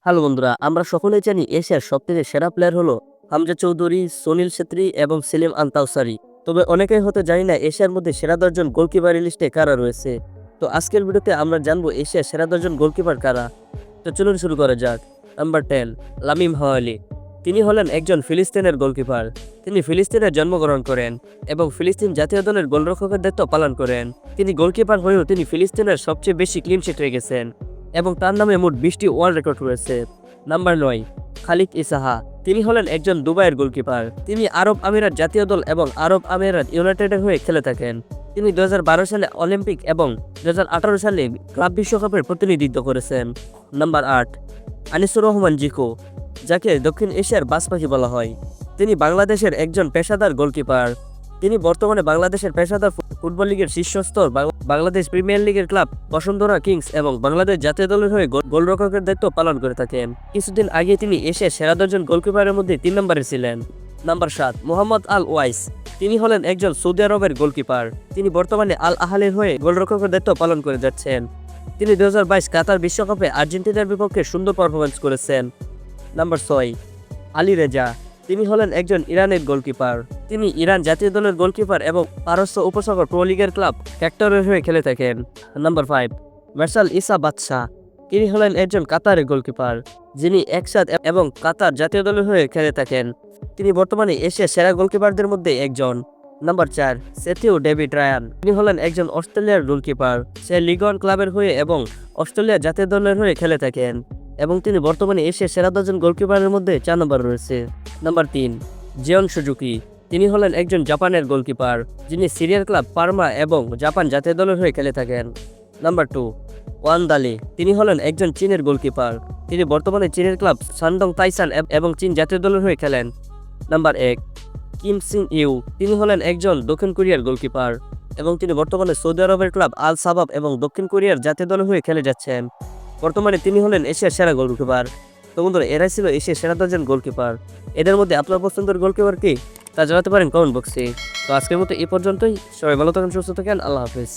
Hello বন্ধুরা, আমরা সকলেই জানি এশিয়ার সবথেকে সেরা প্লেয়ার হলো হামজা চৌধুরী, সুনীল ছেত্রী এবং সেলিম আনতাউসারি। তবে অনেকেই হয়তো জানি না এশিয়ার মধ্যে সেরা 10 জন গোলকিপার লিস্টে কারা রয়েছে। তো আজকের ভিডিওতে আমরা জানবো এশিয়ার সেরা 10 জন গোলকিপার কারা। তো চলুন শুরু করা যাক। নাম্বার 10, লামিম হাওয়ালি। তিনি হলেন একজন ফিলিস্তিনের গোলকিপার। তিনি ফিলিস্তিনে জন্মগ্রহণ করেন এবং ফিলিস্তিন জাতীয় দলের গোলরক্ষকের দায়িত্ব পালন করেন। তিনি গোলকিপার হয়েও তিনি ফিলিস্তিনের সবচেয়ে বেশি ক্লিন শিট রেখেছেন এবং তার নামে মোট 20টি ওয়ার্ল্ড রেকর্ড রয়েছে। নাম্বার 9, খালিক ইসাহা। তিনি হলেন একজন দুবাইয়ের গোলকিপার। তিনি আরব আমিরাত জাতীয় দল এবং আরব আমিরাত ইউনাইটেডের হয়ে খেলে থাকেন। তিনি 2012 সালে অলিম্পিক এবং 2018 সালে ক্লাব বিশ্বকাপের প্রতিনিধিত্ব করেছেন। নাম্বার 8, আনিসুর রহমান জিকো, যাকে দক্ষিণ এশিয়ার বাজপাখি বলা হয়। তিনি বাংলাদেশের একজন পেশাদার গোলকিপার। তিনি বর্তমানে বাংলাদেশের পেশাদার ফুটবল লিগের শীর্ষ স্তর বাংলাদেশ প্রিমিয়ার লিগের ক্লাব বসুন্ধরা কিংস এবং বাংলাদেশ জাতীয় দলের হয়ে গোলরক্ষকের দায়িত্ব পালন করে থাকেন। কিছুদিন আগে তিনি এশিয়ার সেরা 10 জন গোলকিপারের মধ্যে 3 নম্বরে ছিলেন। নাম্বার 7, মোহাম্মদ আল ওয়াইস। তিনি হলেন একজন সৌদি আরবের গোলকিপার। তিনি বর্তমানে আল আহলির হয়ে গোলরক্ষকের দায়িত্ব পালন করে যাচ্ছেন। তিনি 2022 কাতার বিশ্বকাপে আর্জেন্টিনার বিপক্ষে সুন্দর পারফরমেন্স করেছেন। নাম্বার 6, আলী রেজা। তিনি হলেন একজন ইরানের গোলকিপার। তিনি ইরান জাতীয় দলের গোলকিপার এবং পারস্য উপসাগর প্রো লিগের ক্লাব ফ্যাক্টরের হয়ে খেলে থাকেন। নাম্বার 5, মার্শাল ইসা বাদশাহ। তিনি হলেন একজন কাতারের গোলকিপার, যিনি একসাথ এবং কাতার জাতীয় দলের হয়ে খেলে থাকেন। তিনি বর্তমানে এশিয়ার সেরা গোলকিপারদের মধ্যে একজন। নাম্বার 4, সেথিউ ডেভিড রায়ান। তিনি হলেন একজন অস্ট্রেলিয়ার গোলকিপার। সে লিগ ওয়ান ক্লাবের হয়ে এবং অস্ট্রেলিয়া জাতীয় দলের হয়ে খেলে থাকেন এবং তিনি বর্তমানে এশিয়ার সেরা 10 জন গোলকিপারের মধ্যে 4 নম্বর রয়েছে। Number 3, Zion Suzuki. তিনি হলেন একজন জাপানের গোলকিপার, যিনি সিরিয়ার ক্লাব পারমা এবং জাপান জাতীয় দলের হয়ে খেলে থাকেন। নাম্বার 2, ওয়ান দালি। তিনি হলেন একজন চীনের গোলকিপার। তিনি বর্তমানে চীনের ক্লাব শানডং তাইসান এবং চীন জাতীয় দলের হয়ে খেলেন। নাম্বার 1, কিম সিং ইউ। তিনি হলেন একজন দক্ষিণ কোরিয়ার গোলকিপার এবং তিনি বর্তমানে সৌদি আরবের ক্লাব আল সাবাব এবং দক্ষিণ কোরিয়ার জাতীয় দলের হয়ে খেলে যাচ্ছেন। বর্তমানে তিনি হলেন এশিয়ার সেরা গোলকিপার। তো বন্ধুরা, এরাই ছিল এশিয়ার সেরা 10 জন গোলকিপার। এদের মধ্যে আপনার পছন্দের গোলকিপার কি তা জানাতে পারেন কমেন্ট বক্সে। তো আজকের মতো এই পর্যন্তই। সবাই ভালো থাকেন, সুস্থ থাকেন। আল্লাহ হাফিজ।